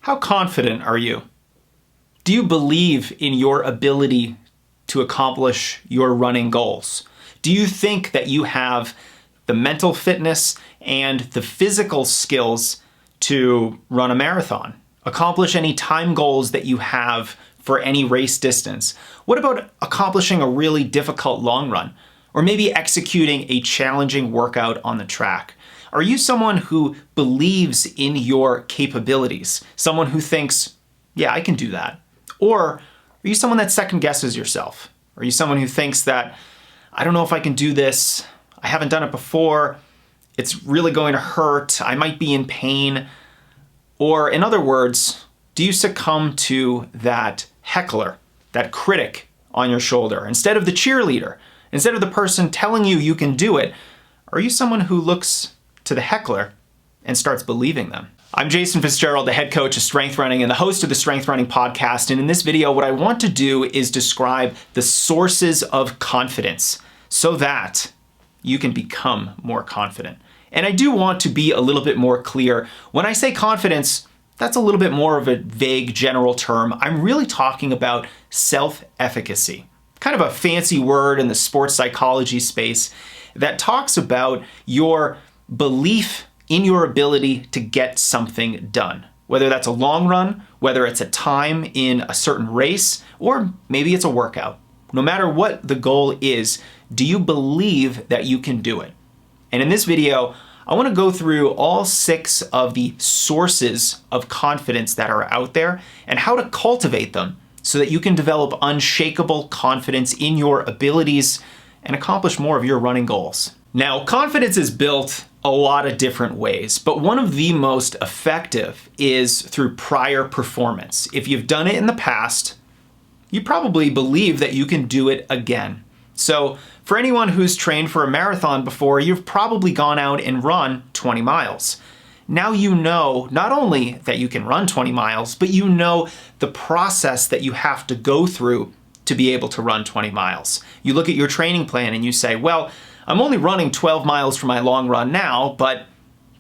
How confident are you? Do you believe in your ability to accomplish your running goals? Do you think that you have the mental fitness and the physical skills to run a marathon? Accomplish any time goals that you have for any race distance? What about accomplishing a really difficult long run? Or maybe executing a challenging workout on the track? Are you someone who believes in your capabilities? Someone who thinks, yeah, I can do that? Or are you someone that second guesses yourself? Are you someone who thinks that, I don't know if I can do this, I haven't done it before, it's really going to hurt, I might be in pain? Or in other words, do you succumb to that heckler, that critic on your shoulder? Instead of the cheerleader, instead of the person telling you you can do it, are you someone who looks to the heckler and starts believing them? I'm Jason Fitzgerald, the head coach of Strength Running and the host of the Strength Running podcast. And in this video, what I want to do is describe the sources of confidence so that you can become more confident. And I do want to be a little bit more clear. When I say confidence, that's a little bit more of a vague general term. I'm really talking about self-efficacy, kind of a fancy word in the sports psychology space that talks about your belief in your ability to get something done. Whether that's a long run, whether it's a time in a certain race, or maybe it's a workout. No matter what the goal is, do you believe that you can do it? And in this video, I want to go through all 6 of the sources of confidence that are out there and how to cultivate them so that you can develop unshakable confidence in your abilities and accomplish more of your running goals. Now, confidence is built a lot of different ways, but one of the most effective is through prior performance. If you've done it in the past, you probably believe that you can do it again. So for anyone who's trained for a marathon before, you've probably gone out and run 20 miles. Now you know not only that you can run 20 miles, but you know the process that you have to go through to be able to run 20 miles. You look at your training plan and you say, well, I'm only running 12 miles for my long run now, but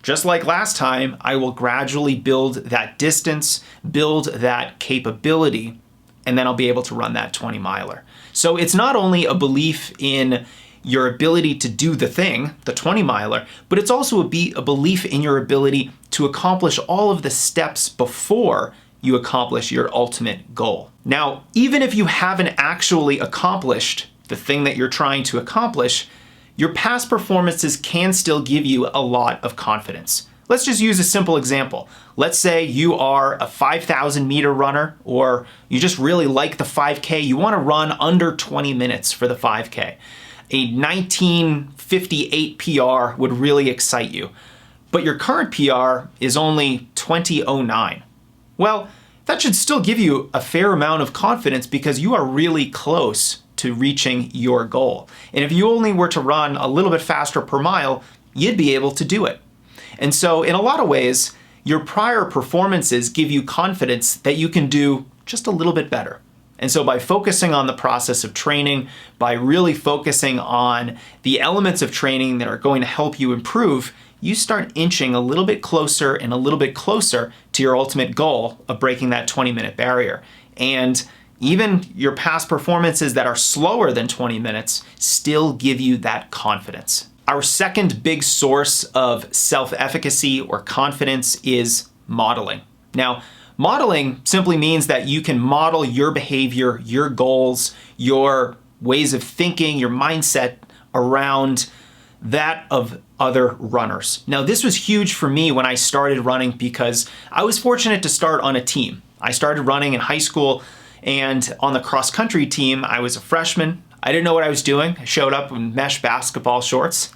just like last time, I will gradually build that distance, build that capability, and then I'll be able to run that 20 miler. So it's not only a belief in your ability to do the thing, the 20 miler, but it's also a belief in your ability to accomplish all of the steps before you accomplish your ultimate goal. Now, even if you haven't actually accomplished the thing that you're trying to accomplish, your past performances can still give you a lot of confidence. Let's just use a simple example. Let's say you are a 5,000 meter runner, or you just really like the 5K. You want to run under 20 minutes for the 5K. A 1958 PR would really excite you, but your current PR is only 2009. Well, that should still give you a fair amount of confidence because you are really close to reaching your goal. And if you only were to run a little bit faster per mile, you'd be able to do it. And so in a lot of ways, your prior performances give you confidence that you can do just a little bit better. And so by focusing on the process of training, by really focusing on the elements of training that are going to help you improve, you start inching a little bit closer and a little bit closer to your ultimate goal of breaking that 20-minute barrier. And even your past performances that are slower than 20 minutes still give you that confidence. Our second big source of self-efficacy or confidence is modeling. Now, modeling simply means that you can model your behavior, your goals, your ways of thinking, your mindset around that of other runners. Now, this was huge for me when I started running because I was fortunate to start on a team. I started running in high school, and on the cross-country team, I was a freshman. I didn't know what I was doing. I showed up in mesh basketball shorts.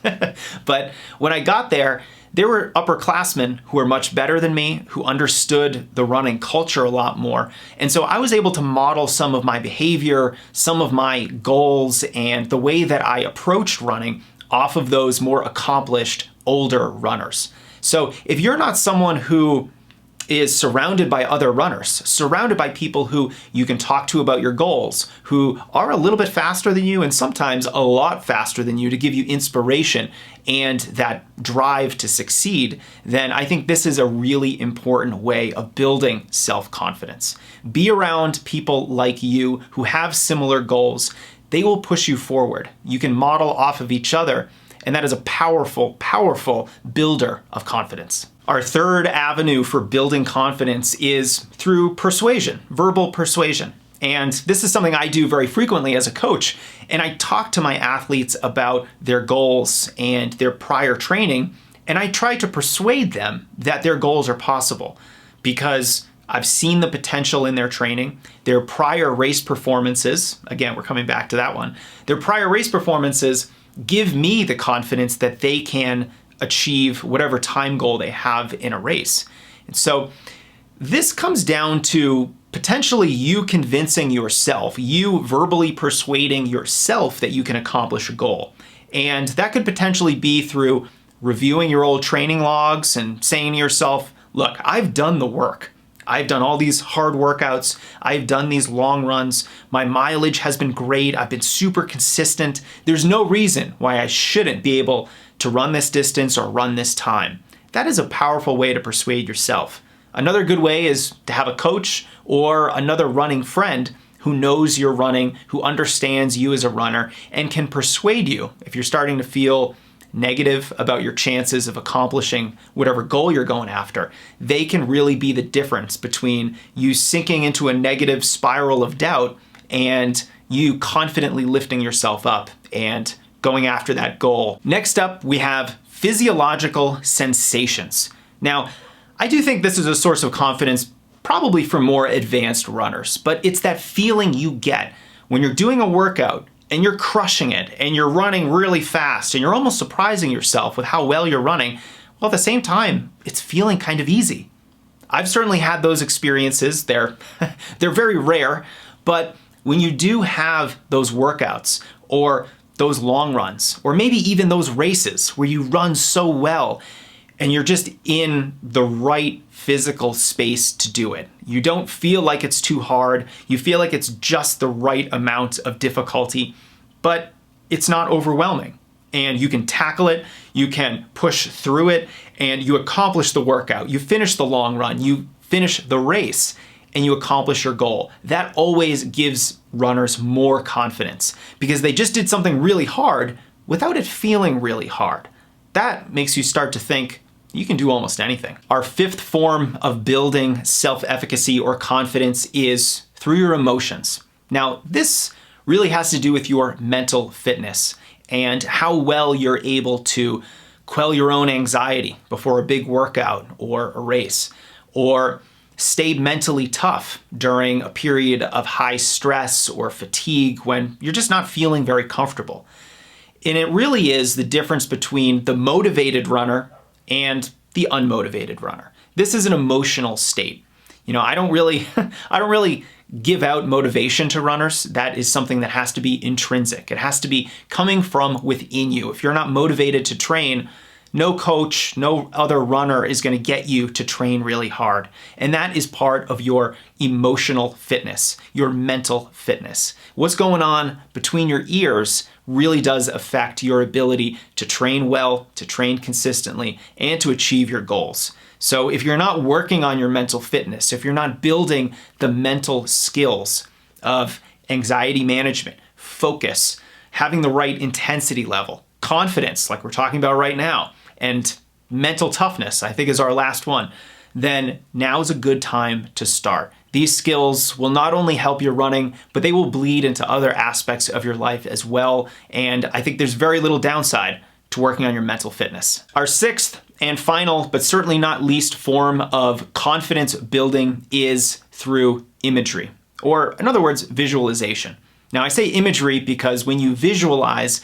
But when I got there were upperclassmen who were much better than me, who understood the running culture a lot more. And so I was able to model some of my behavior, some of my goals, and the way that I approached running off of those more accomplished older runners. So if you're not someone who is surrounded by other runners, surrounded by people who you can talk to about your goals, who are a little bit faster than you and sometimes a lot faster than you to give you inspiration and that drive to succeed, then I think this is a really important way of building self-confidence. Be around people like you who have similar goals. They will push you forward. You can model off of each other, and that is a powerful, powerful builder of confidence. Our third avenue for building confidence is through persuasion, verbal persuasion. And this is something I do very frequently as a coach. And I talk to my athletes about their goals and their prior training, and I try to persuade them that their goals are possible because I've seen the potential in their training. Their prior race performances, again, we're coming back to that one, their prior race performances give me the confidence that they can achieve whatever time goal they have in a race. And so this comes down to potentially you convincing yourself, you verbally persuading yourself that you can accomplish a goal. And that could potentially be through reviewing your old training logs and saying to yourself, look, I've done the work. I've done all these hard workouts. I've done these long runs. My mileage has been great. I've been super consistent. There's no reason why I shouldn't be able to run this distance or run this time. That is a powerful way to persuade yourself. Another good way is to have a coach or another running friend who knows you're running, who understands you as a runner, and can persuade you if you're starting to feel negative about your chances of accomplishing whatever goal you're going after. They can really be the difference between you sinking into a negative spiral of doubt and you confidently lifting yourself up and going after that goal. Next up, we have physiological sensations. Now, I do think this is a source of confidence probably for more advanced runners, but it's that feeling you get when you're doing a workout and you're crushing it and you're running really fast and you're almost surprising yourself with how well you're running, while at the same time, it's feeling kind of easy. I've certainly had those experiences. They're very rare, but when you do have those workouts or those long runs, or maybe even those races where you run so well and you're just in the right physical space to do it. You don't feel like it's too hard. You feel like it's just the right amount of difficulty, but it's not overwhelming. And you can tackle it, you can push through it, and you accomplish the workout. You finish the long run, you finish the race, and you accomplish your goal. That always gives runners more confidence because they just did something really hard without it feeling really hard. That makes you start to think you can do almost anything. Our fifth form of building self-efficacy or confidence is through your emotions. Now, this really has to do with your mental fitness and how well you're able to quell your own anxiety before a big workout or a race, or stay mentally tough during a period of high stress or fatigue when you're just not feeling very comfortable. And it really is the difference between the motivated runner and the unmotivated runner. This is an emotional state. You know, I don't really give out motivation to runners. That is something that has to be intrinsic. It has to be coming from within you. If you're not motivated to train, no coach, no other runner is going to get you to train really hard. And that is part of your emotional fitness, your mental fitness. What's going on between your ears really does affect your ability to train well, to train consistently, and to achieve your goals. So if you're not working on your mental fitness, if you're not building the mental skills of anxiety management, focus, having the right intensity level, confidence, like we're talking about right now, and mental toughness, I think is our last one, then now is a good time to start. These skills will not only help your running, but they will bleed into other aspects of your life as well. And I think there's very little downside to working on your mental fitness. Our sixth and final, but certainly not least form of confidence building is through imagery, or in other words, visualization. Now I say imagery because when you visualize,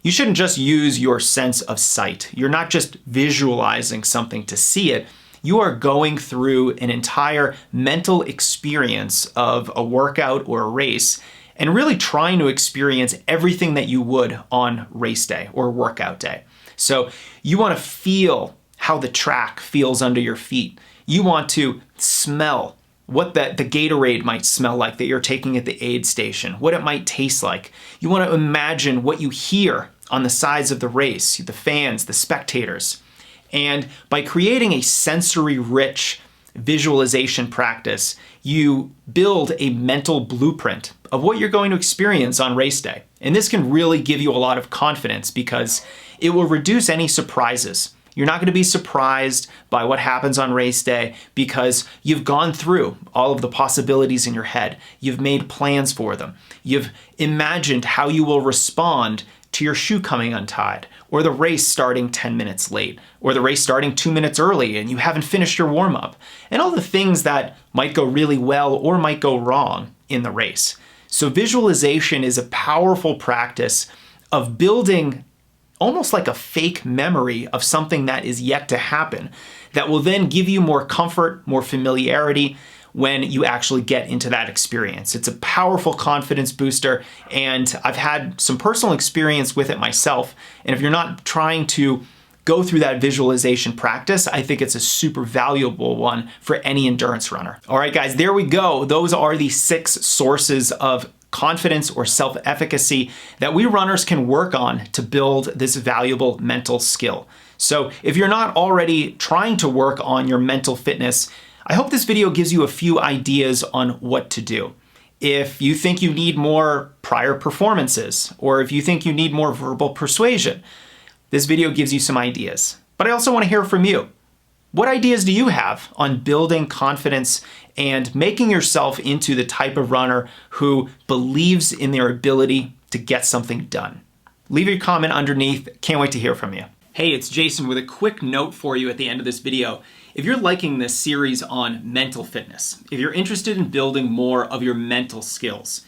you shouldn't just use your sense of sight. You're not just visualizing something to see it. You are going through an entire mental experience of a workout or a race and really trying to experience everything that you would on race day or workout day. So you want to feel how the track feels under your feet. You want to smell what the Gatorade might smell like that you're taking at the aid station, what it might taste like. You want to imagine what you hear on the sides of the race, the fans, the spectators. And by creating a sensory-rich visualization practice, you build a mental blueprint of what you're going to experience on race day. And this can really give you a lot of confidence because it will reduce any surprises. You're not going to be surprised by what happens on race day because you've gone through all of the possibilities in your head. You've made plans for them. You've imagined how you will respond to your shoe coming untied, or the race starting 10 minutes late, or the race starting 2 minutes early and you haven't finished your warm-up, and all the things that might go really well or might go wrong in the race. So visualization is a powerful practice of building almost like a fake memory of something that is yet to happen that will then give you more comfort, more familiarity when you actually get into that experience. It's a powerful confidence booster, and I've had some personal experience with it myself. And if you're not trying to go through that visualization practice, I think it's a super valuable one for any endurance runner. All right, guys, there we go. Those are the 6 sources of confidence or self-efficacy that we runners can work on to build this valuable mental skill. So if you're not already trying to work on your mental fitness, I hope this video gives you a few ideas on what to do. If you think you need more prior performances, or if you think you need more verbal persuasion, this video gives you some ideas. But I also want to hear from you. What ideas do you have on building confidence and making yourself into the type of runner who believes in their ability to get something done? Leave your comment underneath. Can't wait to hear from you. Hey, it's Jason with a quick note for you at the end of this video. If you're liking this series on mental fitness, if you're interested in building more of your mental skills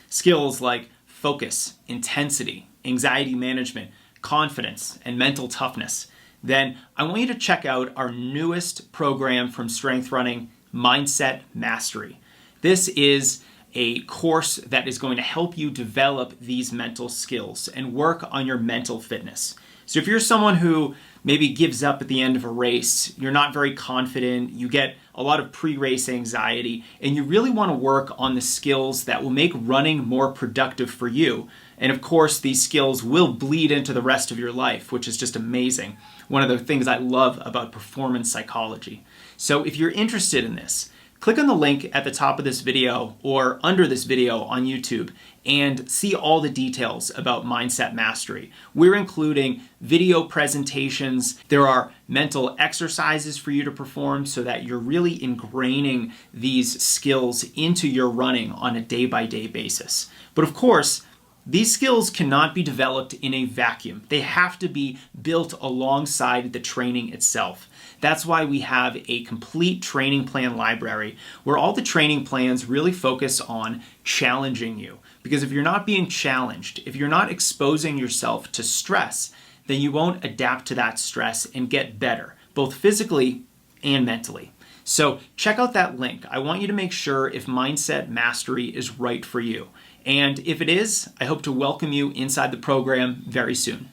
like focus, intensity, anxiety management, confidence, and mental toughness, then I want you to check out our newest program from Strength Running, Mindset Mastery. This is a course that is going to help you develop these mental skills and work on your mental fitness. So if you're someone who maybe gives up at the end of a race, you're not very confident, you get a lot of pre-race anxiety, and you really want to work on the skills that will make running more productive for you. And of course, these skills will bleed into the rest of your life, which is just amazing. One of the things I love about performance psychology. So if you're interested in this, click on the link at the top of this video or under this video on YouTube and see all the details about Mindset Mastery. We're including video presentations. There are mental exercises for you to perform so that you're really ingraining these skills into your running on a day-by-day basis. But of course, these skills cannot be developed in a vacuum. They have to be built alongside the training itself. That's why we have a complete training plan library where all the training plans really focus on challenging you. Because if you're not being challenged, if you're not exposing yourself to stress, then you won't adapt to that stress and get better, both physically and mentally. So check out that link. I want you to make sure if Mindset Mastery is right for you. And if it is, I hope to welcome you inside the program very soon.